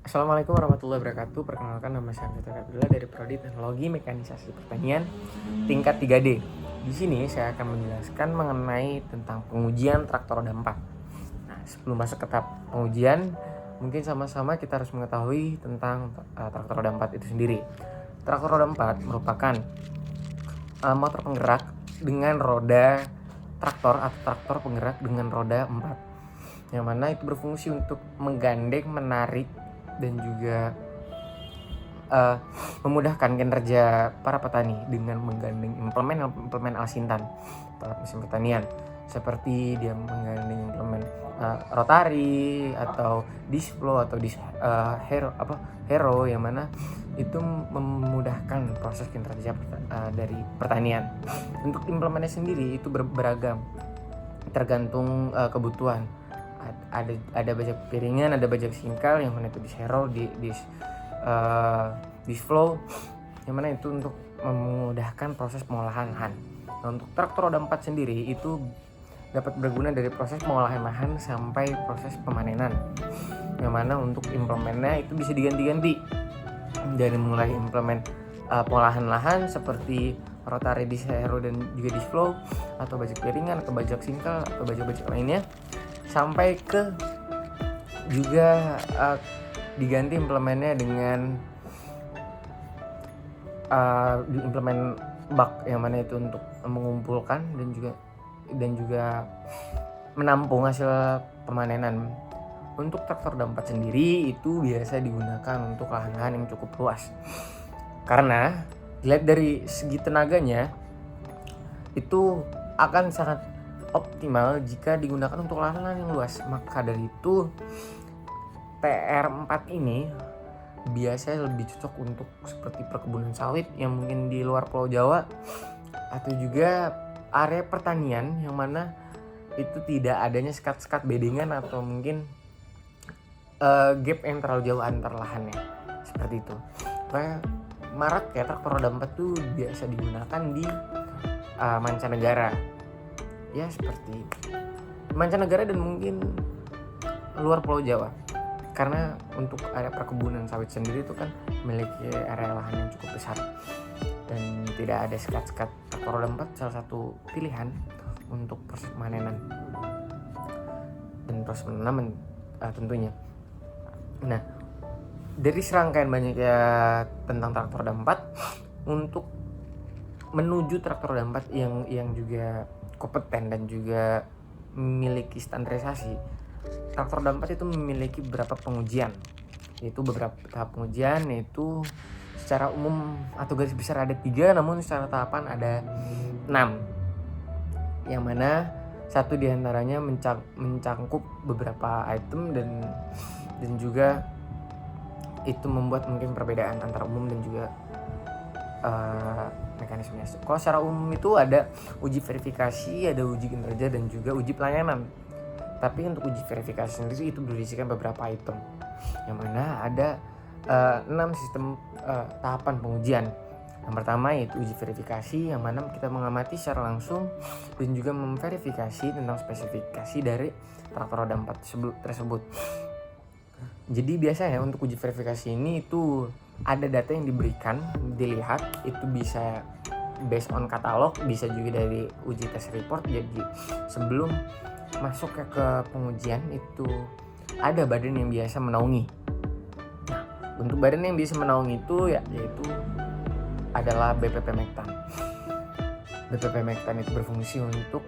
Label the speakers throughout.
Speaker 1: Assalamualaikum warahmatullahi wabarakatuh. Perkenalkan, nama saya Fitur Abdullah dari Prodi Teknologi Mekanisasi Pertanian tingkat 3D. Di sini saya akan menjelaskan mengenai tentang pengujian traktor roda 4. Nah, sebelum masuk ke tahap pengujian, mungkin sama-sama kita harus mengetahui tentang traktor roda 4 itu sendiri. Traktor roda 4 merupakan motor penggerak dengan roda traktor atau traktor penggerak dengan roda 4, yang mana itu berfungsi untuk menggandeng, menarik, dan juga memudahkan kinerja para petani dengan menggandeng implemen Alsintan alat mesin pertanian, seperti dia menggandeng implemen rotari atau disflow atau hero, yang mana itu memudahkan proses kinerja dari pertanian. Untuk implemennya sendiri itu beragam, tergantung kebutuhan. Ada bajak piringan, ada bajak singkal, yang mana itu dishero, disflow, yang mana itu untuk memudahkan proses pengolahan lahan. Nah, untuk traktor roda 4 sendiri itu dapat berguna dari proses pengolahan lahan sampai proses pemanenan, yang mana untuk implemennya itu bisa diganti-ganti, dari mulai implemen pengolahan lahan seperti rotary, dishero, dan juga disflow, atau bajak piringan, atau bajak singkal, atau bajak-bajak lainnya, sampai ke juga diganti implemennya dengan implemen bak, yang mana itu untuk mengumpulkan dan juga menampung hasil pemanenan. Untuk traktor roda 4 sendiri itu biasa digunakan untuk lahan-lahan yang cukup luas, karena dilihat dari segi tenaganya itu akan sangat optimal jika digunakan untuk lahan-lahan yang luas. Maka dari itu TR4 ini biasanya lebih cocok untuk seperti perkebunan sawit yang mungkin di luar Pulau Jawa, atau juga area pertanian yang mana itu tidak adanya sekat-sekat bedengan atau mungkin gap yang terlalu jauh antar lahannya, seperti itu. Kayak marak ya traktor roda 4 tuh biasa digunakan di mancanegara, ya seperti mancanegara dan mungkin luar Pulau Jawa, karena untuk area perkebunan sawit sendiri itu kan memiliki area lahan yang cukup besar dan tidak ada sekat-sekat. Traktor roda 4 salah satu pilihan untuk proses panenan dan proses penanaman tentunya. Nah, dari serangkaian banyaknya tentang traktor roda 4, untuk menuju traktor roda 4 yang juga kompeten dan juga memiliki standarisasi, traktor roda 4 itu memiliki beberapa pengujian, yaitu beberapa tahap pengujian, yaitu secara umum atau garis besar ada 3, namun secara tahapan ada 6, yang mana satu diantaranya mencangkup beberapa item dan juga itu membuat mungkin perbedaan antara umum dan juga mekanismenya. Kalau secara umum itu ada uji verifikasi, ada uji kinerja, dan juga uji pelayanan. Tapi untuk uji verifikasi sendiri itu berisikan beberapa item, yang mana ada 6 sistem tahapan pengujian. Yang pertama yaitu uji verifikasi, yang mana kita mengamati secara langsung dan juga memverifikasi tentang spesifikasi dari traktor roda 4 tersebut. Jadi biasanya untuk uji verifikasi ini itu ada data yang diberikan, dilihat, itu bisa based on katalog, bisa juga dari uji test report. Jadi sebelum masuk ke pengujian itu ada badan yang biasa menaungi. Nah, untuk badan yang biasa menaungi itu yaitu adalah BPP Mektan. BPP Mektan itu berfungsi untuk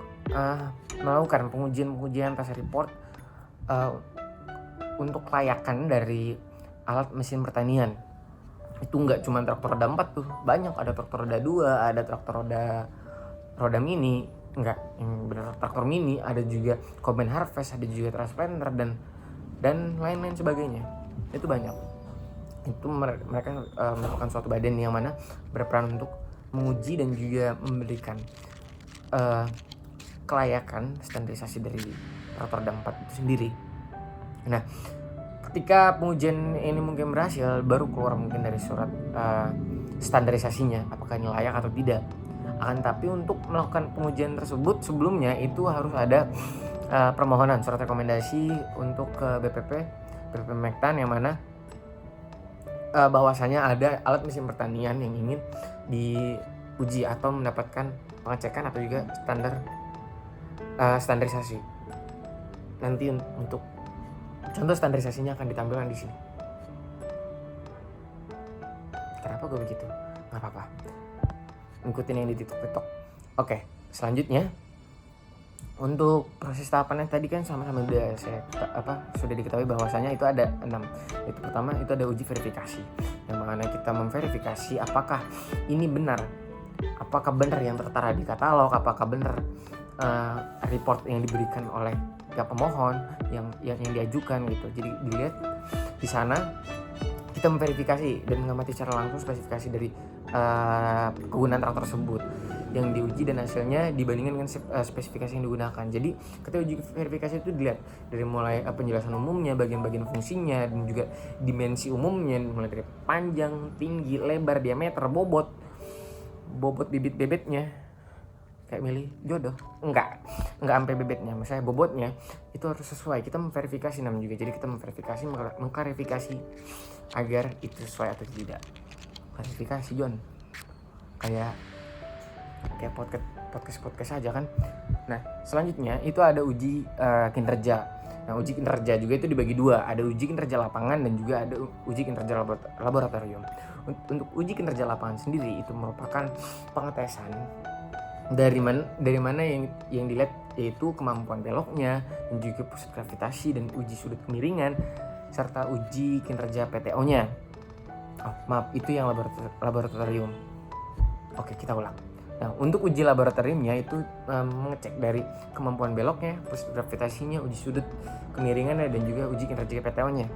Speaker 1: melakukan pengujian test report untuk kelayakan dari alat mesin pertanian. Itu enggak cuma traktor roda 4 tuh, banyak, ada traktor roda 2, ada traktor roda mini, yang benar traktor mini, ada juga combine harvest, ada juga transplanter dan lain-lain sebagainya. Itu banyak. Itu mereka merupakan suatu badan yang mana berperan untuk menguji dan juga memberikan kelayakan standarisasi dari traktor roda 4 itu sendiri. Nah, ketika pengujian ini mungkin berhasil, baru keluar mungkin dari surat standarisasinya, apakah ini layak atau tidak. Akan tapi untuk melakukan pengujian tersebut sebelumnya itu harus ada permohonan surat rekomendasi untuk ke BPP Mektan, yang mana bahwasanya ada alat mesin pertanian yang ingin diuji atau mendapatkan pengecekan atau juga standarisasi. Nanti untuk contoh standarisasinya akan ditampilkan di sini. Kenapa gue begitu? Nggak apa-apa. Ngikutin yang di TikTok. Oke, selanjutnya untuk proses tahapannya tadi kan sama-sama sudah diketahui bahwasanya itu ada 6. Itu pertama itu ada uji verifikasi, yang mana kita memverifikasi apakah ini benar, apakah benar yang tertera di katalog, apakah benar report yang diberikan oleh pihak pemohon yang diajukan gitu. Jadi dilihat di sana kita memverifikasi dan mengamati secara langsung spesifikasi dari kegunaan traktor tersebut yang diuji dan hasilnya dibandingkan dengan spesifikasi yang digunakan. Jadi ketika uji verifikasi itu dilihat dari mulai penjelasan umumnya, bagian-bagian fungsinya, dan juga dimensi umumnya, mulai dari panjang, tinggi, lebar, diameter, bobot bibit-bebetnya. Kayak milih jodoh, enggak sampai bebetnya, misalnya bobotnya itu harus sesuai. Kita memverifikasi namanya juga. Jadi kita memverifikasi, mengklarifikasi agar itu sesuai atau tidak. Klarifikasi John, kayak podcast aja kan. Nah selanjutnya itu ada uji kinerja. Nah uji kinerja juga itu dibagi dua, ada uji kinerja lapangan dan juga ada uji kinerja laboratorium. Untuk uji kinerja lapangan sendiri itu merupakan pengetesan dari mana yang dilihat, yaitu kemampuan beloknya dan juga pusat gravitasi dan uji sudut kemiringan serta uji kinerja PTO-nya. Itu yang laboratorium. Oke, kita ulang. Nah, untuk uji laboratoriumnya itu mengecek dari kemampuan beloknya, pusat gravitasinya, uji sudut kemiringannya dan juga uji kinerja PTO-nya.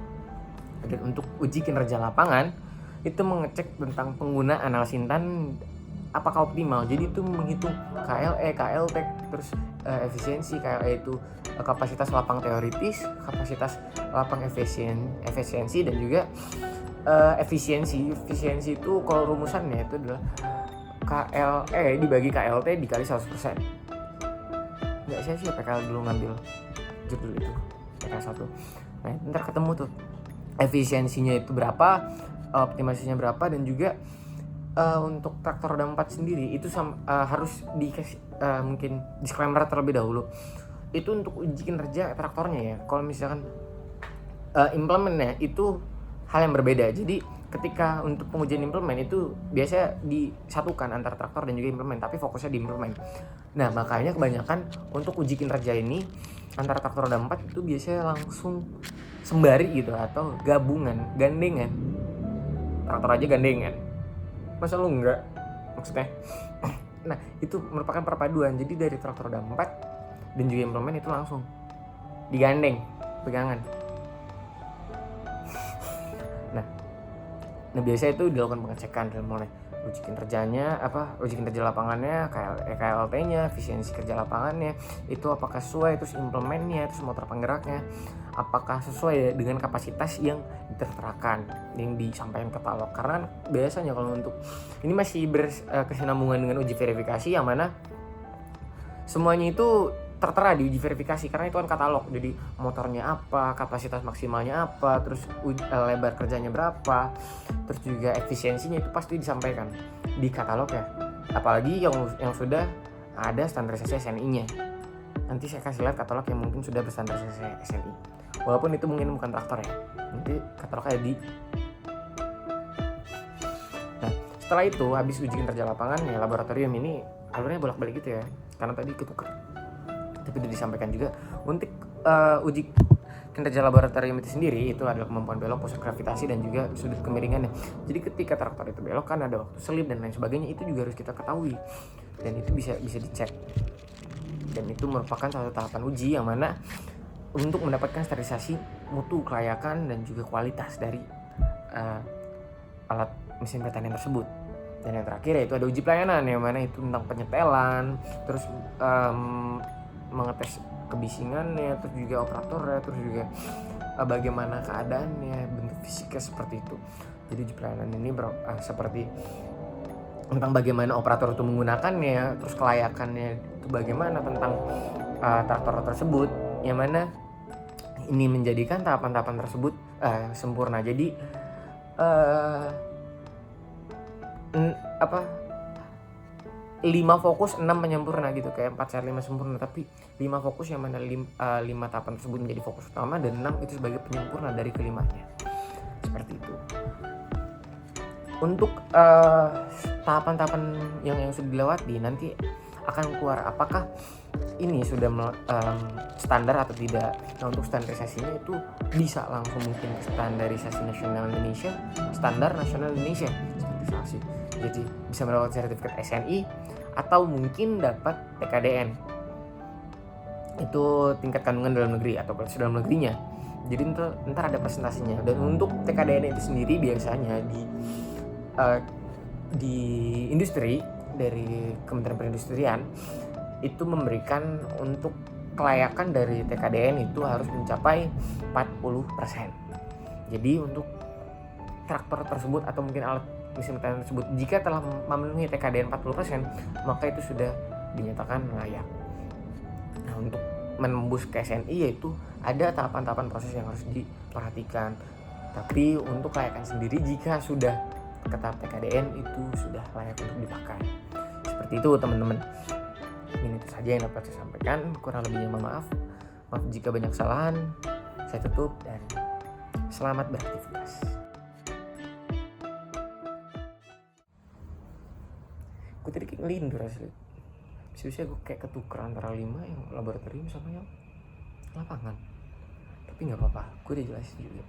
Speaker 1: Dan untuk uji kinerja lapangan itu mengecek tentang penggunaan alat sintan apakah optimal. Jadi itu menghitung KLE, KLT, terus efisiensi. KLE itu kapasitas lapang teoritis, kapasitas lapang efisiensi dan juga efisiensi itu kalau rumusannya itu adalah KLE dibagi KLT dikali 100%. Nggak, saya sih PKL dulu ngambil judul itu PKL 1. Nah ntar ketemu tuh efisiensinya itu berapa, optimasinya berapa, dan juga untuk traktor roda 4 sendiri itu harus dikasih mungkin disclaimer terlebih dahulu. Itu untuk uji kinerja traktornya ya. Kalau misalkan implementnya itu hal yang berbeda. Jadi ketika untuk pengujian implement itu biasanya disatukan antara traktor dan juga implement, tapi fokusnya di implement. Nah makanya kebanyakan untuk uji kinerja ini antara traktor roda 4 itu biasanya langsung sembari gitu atau gandengan. Traktor aja gandengan, masa lu enggak? Maksudnya nah itu merupakan perpaduan. Jadi dari traktor roda 4 dan juga implement itu langsung digandeng pegangan. Nah biasanya itu dilakukan pengecekan dari mulai uji kinerjanya, uji kinerja lapangannya, KLT-nya, efisiensi kerja lapangannya, itu apakah sesuai, terus implementnya, terus motor penggeraknya, apakah sesuai dengan kapasitas yang diterterakan, yang disampaikan katalog. Karena biasanya kalau untuk ini masih berkesinambungan dengan uji verifikasi, yang mana semuanya itu tertera di uji verifikasi karena itu kan katalog. Jadi motornya apa, kapasitas maksimalnya apa, terus lebar kerjanya berapa, terus juga efisiensinya itu pasti disampaikan di katalog ya. Apalagi yang sudah ada standarisasi SNI-nya. Nanti saya kasih lihat katalog yang mungkin sudah berstandarisasi SNI. Walaupun itu mungkin bukan traktor ya. Nanti katalognya di. Nah, setelah itu habis uji kinerja lapangan ya, laboratorium ini alurnya bolak-balik gitu ya. Karena tadi ketukar. Tapi sudah disampaikan juga untuk uji kinerja laboratorium itu sendiri itu adalah kemampuan belok, pusat gravitasi dan juga sudut kemiringannya. Jadi ketika traktor itu belok kan ada waktu selip dan lain sebagainya, itu juga harus kita ketahui dan itu bisa dicek. Dan itu merupakan satu tahapan uji yang mana untuk mendapatkan standarisasi mutu, kelayakan dan juga kualitas dari alat mesin pertanian tersebut. Dan yang terakhir yaitu ada uji pelayanan yang mana itu tentang penyetelan, terus mengetes kebisingannya, terus juga operatornya, terus juga bagaimana keadaannya, bentuk fisiknya seperti itu. Jadi uji pelayanan ini seperti tentang bagaimana operator itu menggunakannya, terus kelayakannya itu bagaimana tentang traktor tersebut, yang mana ini menjadikan tahapan-tahapan tersebut sempurna. Jadi eh 5 fokus 6 menyempurna gitu, kayak 4 sehat 5 sempurna, tapi 5 fokus yang mana 5 tahapan tersebut menjadi fokus utama dan 6 itu sebagai penyempurna dari kelimanya, seperti itu. Untuk tahapan-tahapan yang sudah dilewati nanti akan keluar apakah ini sudah standar atau tidak. Nah, untuk standarisasinya itu bisa langsung mungkin ke standarisasi nasional Indonesia, standar nasional Indonesia standarisasi, jadi bisa mendapat sertifikat SNI atau mungkin dapat TKDN, itu tingkat kandungan dalam negeri atau kualitas dalam negerinya. Jadi ntar ada presentasinya. Dan untuk TKDN itu sendiri biasanya di industri dari Kementerian Perindustrian itu memberikan untuk kelayakan dari TKDN itu harus mencapai 40%. Jadi untuk traktor tersebut atau mungkin alat mesin pertanian tersebut jika telah memenuhi TKDN 40%, maka itu sudah dinyatakan layak. Nah, untuk menembus ke SNI yaitu ada tahapan-tahapan proses yang harus diperhatikan. Tapi untuk kelayakan sendiri jika sudah ke tahap TKDN itu sudah layak untuk dipakai. Seperti itu teman-teman. Ini itu saja yang dapat saya sampaikan. Kurang lebihnya mohon maaf. Maaf jika banyak kesalahan. Saya tutup dan selamat beraktivitas. Gue tadi kayak ngelindur asli. Seharusnya gue kayak ketuker antara 5 yang laboratorium sama yang lapangan. Tapi gak apa-apa, gue udah jelasin juga.